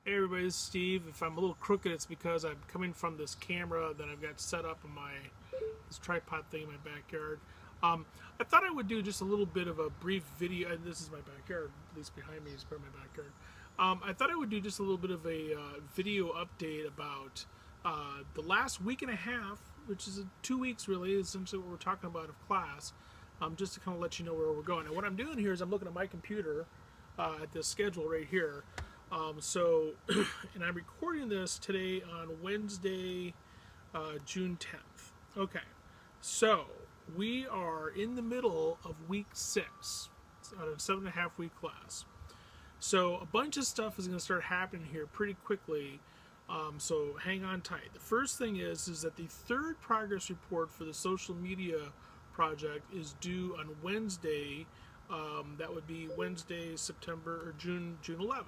Hey everybody, this is Steve. If I'm a little crooked, it's because I'm coming from this camera that I've got set up in this tripod thing in my backyard. I thought I would do just a little bit of a brief video, and this is my backyard, at least behind me is part of my backyard. I thought I would do just a little bit of a video update about the last week and a half, which is 2 weeks really, essentially what we're talking about of class, just to kind of let you know where we're going. And what I'm doing here is I'm looking at my computer at this schedule right here. And I'm recording this today on Wednesday, June 10th. Okay, so we are in the middle of week 6 out of a 7.5 week class. So a bunch of stuff is going to start happening here pretty quickly. So hang on tight. The first thing is that the third progress report for the social media project is due on Wednesday. That would be Wednesday, June 11th.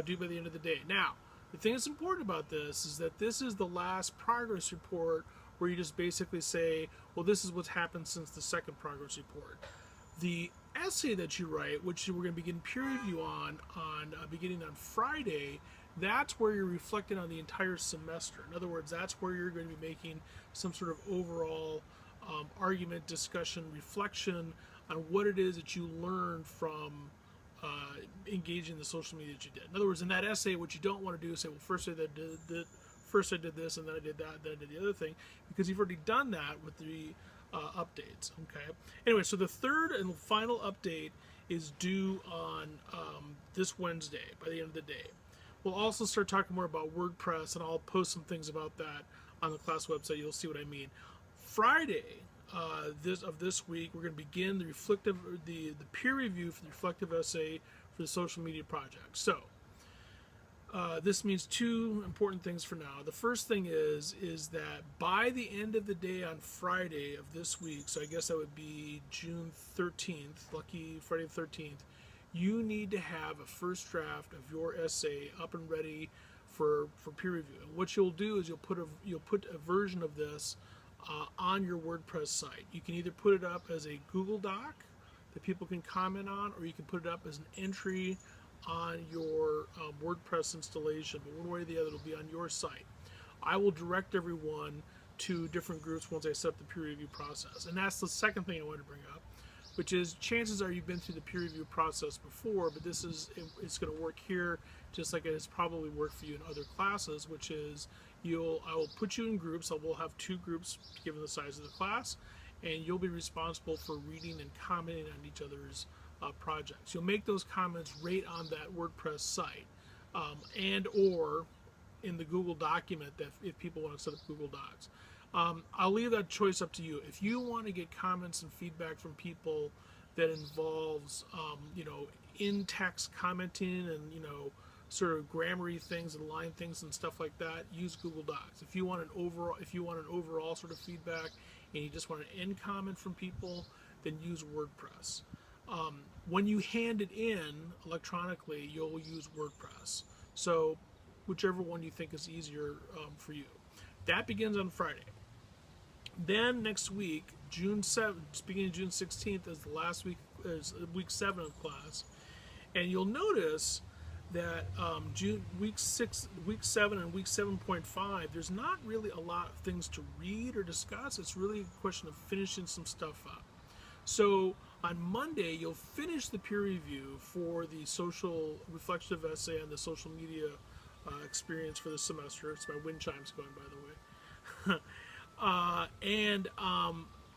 Due by the end of the day. Now, the thing that's important about this is that this is the last progress report where you just basically say, well, this is what's happened since the second progress report. The essay that you write, which we're going to begin peer review on beginning on Friday, that's where you're reflecting on the entire semester. In other words, that's where you're going to be making some sort of overall argument, discussion, reflection on what it is that you learned from engaging the social media that you did. In other words, in that essay, what you don't want to do is say, well, first I did this, and then I did that, and then I did the other thing, because you've already done that with the updates. Okay. Anyway, so the third and final update is due on this Wednesday by the end of the day. We'll also start talking more about WordPress, and I'll post some things about that on the class website. You'll see what I mean. Friday this week, we're going to begin the peer review for the reflective essay for the social media project. So this means two important things for now. The first thing is that by the end of the day on Friday of this week, so I guess that would be June 13th, lucky Friday the 13th, you need to have a first draft of your essay up and ready for peer review. And what you'll do is you'll put a version of this on your WordPress site. You can either put it up as a Google Doc that people can comment on, or you can put it up as an entry on your WordPress installation. But one way or the other, it'll be on your site. I will direct everyone to different groups once I set up the peer review process. And that's the second thing I wanted to bring up, which is chances are you've been through the peer review process before, but it's going to work here just like it has probably worked for you in other classes, which is I will put you in groups. I will have 2 groups given the size of the class, and you'll be responsible for reading and commenting on each other's projects. You'll make those comments right on that WordPress site, and or in the Google document that if people want to set up Google Docs. I'll leave that choice up to you. If you want to get comments and feedback from people that involves, in-text commenting and, sort of grammar-y things and line things and stuff like that, use Google Docs. If you want an overall sort of feedback and you just want an end comment from people, then use WordPress. When you hand it in electronically, you'll use WordPress. So whichever one you think is easier for you. That begins on Friday. Then next week, June 7th, beginning June 16th, is the last week, is week 7 of class, and you'll notice that week 7 and week 7.5, there's not really a lot of things to read or discuss. It's really a question of finishing some stuff up. So on Monday, you'll finish the peer review for the social reflective essay on the social media experience for the semester. It's my wind chimes going, by the way.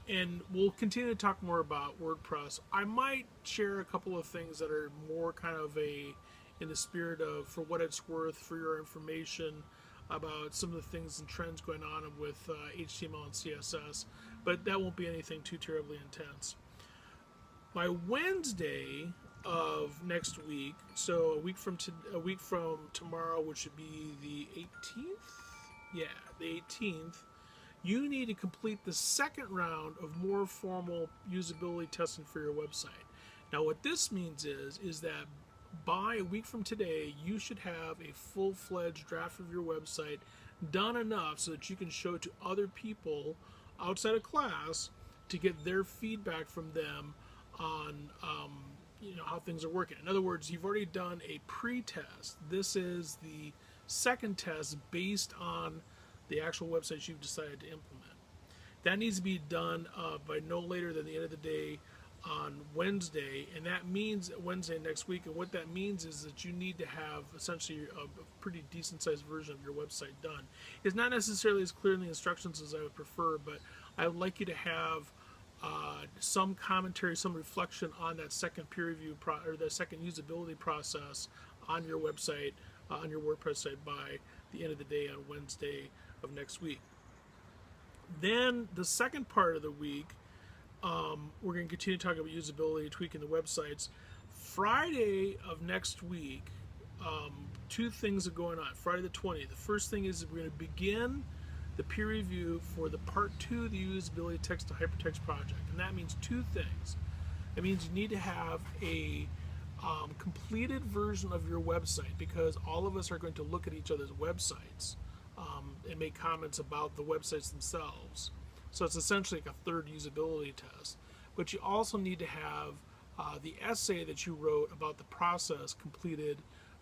And we'll continue to talk more about WordPress. I might share a couple of things that are more kind of in the spirit of, for what it's worth, for your information about some of the things and trends going on with HTML and CSS, but that won't be anything too terribly intense. By Wednesday of next week, so a week from tomorrow, which would be the 18th, yeah, the 18th, you need to complete the second round of more formal usability testing for your website. Now, what this means is that by a week from today, you should have a full-fledged draft of your website done enough so that you can show it to other people outside of class to get their feedback from them on how things are working. In other words, you've already done a pre-test. This is the second test based on the actual websites you've decided to implement. That needs to be done by no later than the end of the day on Wednesday, and that means Wednesday next week. And what that means is that you need to have essentially a pretty decent sized version of your website done. It's not necessarily as clear in the instructions as I would prefer, but I would like you to have some commentary, some reflection on that second peer review or the second usability process on your website, on your WordPress site by the end of the day on Wednesday of next week. Then the second part of the week, we're going to continue talking about usability, tweaking the websites. Friday of next week, two things are going on. Friday the 20th. The first thing is we're going to begin the peer review for the part 2 of the usability text to hypertext project, and that means two things. It means you need to have a completed version of your website, because all of us are going to look at each other's websites and make comments about the websites themselves. So it's essentially like a third usability test. But you also need to have the essay that you wrote about the process completed,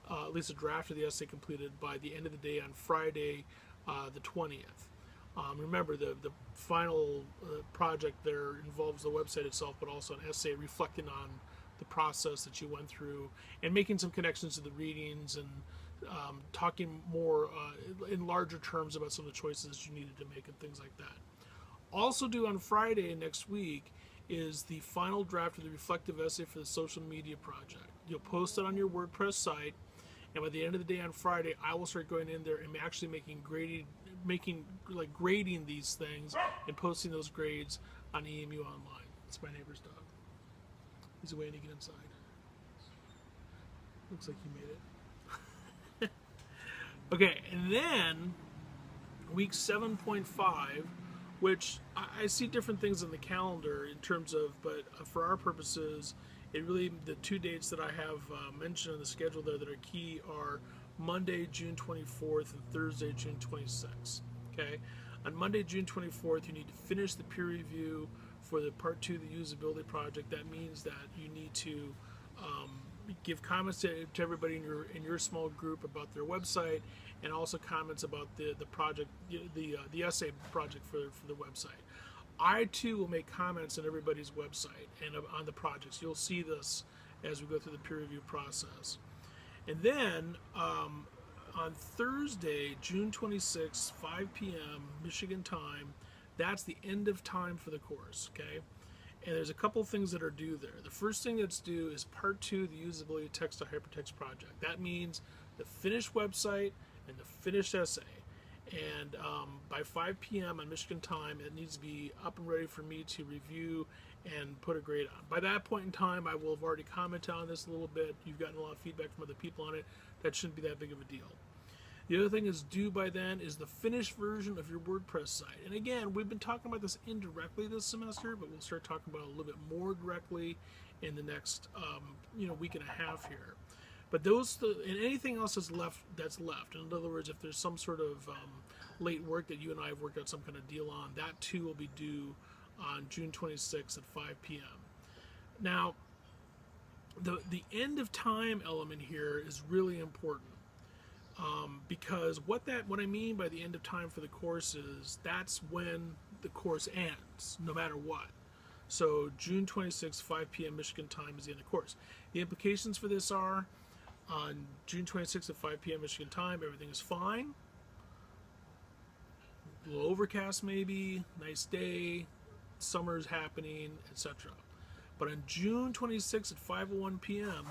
at least a draft of the essay completed by the end of the day on Friday the 20th. Remember, the final project there involves the website itself, but also an essay reflecting on the process that you went through and making some connections to the readings and talking more in larger terms about some of the choices you needed to make and things like that. Also due on Friday next week is the final draft of the reflective essay for the social media project. You'll post it on your WordPress site, and by the end of the day on Friday, I will start going in there and actually grading these things and posting those grades on EMU Online. It's my neighbor's dog. He's waiting to get inside. Looks like he made it. Okay, and then week 7.5, which I see different things in the calendar in terms of, but for our purposes, the two dates that I have mentioned in the schedule there that are key are Monday, June 24th and Thursday, June 26th. Okay, on Monday, June 24th, you need to finish the peer review for the part 2 of the usability project. That means that you need to give comments to everybody in your small group about their website, and also comments about the project, the essay project for the website. I too will make comments on everybody's website and on the projects. You'll see this as we go through the peer review process. And then on Thursday, June 26th, 5 p.m. Michigan time, that's the end of time for the course, okay? And there's a couple things that are due there. The first thing that's due is part 2 of the usability text to hypertext project. That means the finished website and the finished essay. And by 5 p.m. on Michigan time, it needs to be up and ready for me to review and put a grade on. By that point in time, I will have already commented on this a little bit. You've gotten a lot of feedback from other people on it. That shouldn't be that big of a deal. The other thing is due by then is the finished version of your WordPress site. And again, we've been talking about this indirectly this semester, but we'll start talking about it a little bit more directly in the next week and a half here. But and anything else that's left. In other words, if there's some sort of late work that you and I have worked out some kind of deal on, that too will be due on June 26th at 5 p.m. Now, the end of time element here is really important. Because what I mean by the end of time for the course is that's when the course ends, no matter what. So June 26th, 5 p.m. Michigan time is the end of the course. The implications for this are on June 26th at 5 p.m. Michigan time, everything is fine. A little overcast maybe, nice day, summer's happening, etc. But on June 26th at 5:01 p.m.,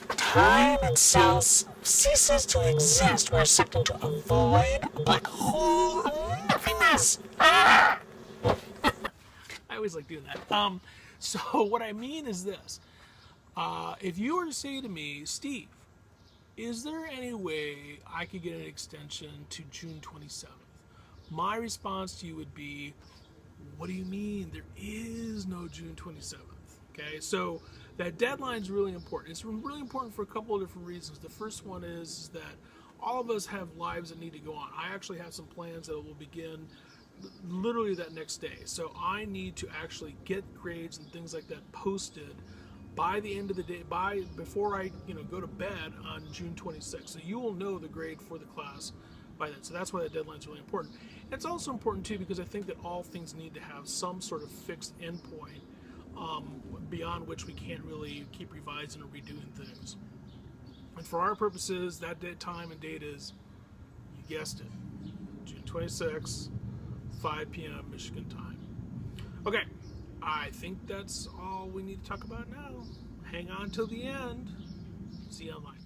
time itself ceases to exist. We're sucked into a void, a black hole of nothingness. Ah! I always like doing that. So what I mean is this. If you were to say to me, Steve, is there any way I could get an extension to June 27th? My response to you would be, what do you mean? There is no June 27th. Okay, so that deadline is really important. It's really important for a couple of different reasons. The first one is that all of us have lives that need to go on. I actually have some plans that will begin literally that next day. So I need to actually get grades and things like that posted by the end of the day, before I go to bed on June 26th. So you will know the grade for the class by then. So that's why that deadline is really important. It's also important too because I think that all things need to have some sort of fixed endpoint beyond which we can't really keep revising or redoing things. And for our purposes, that time and date is, you guessed it, June 26th, 5 p.m. Michigan time. Okay, I think that's all we need to talk about now. Hang on till the end. See you online.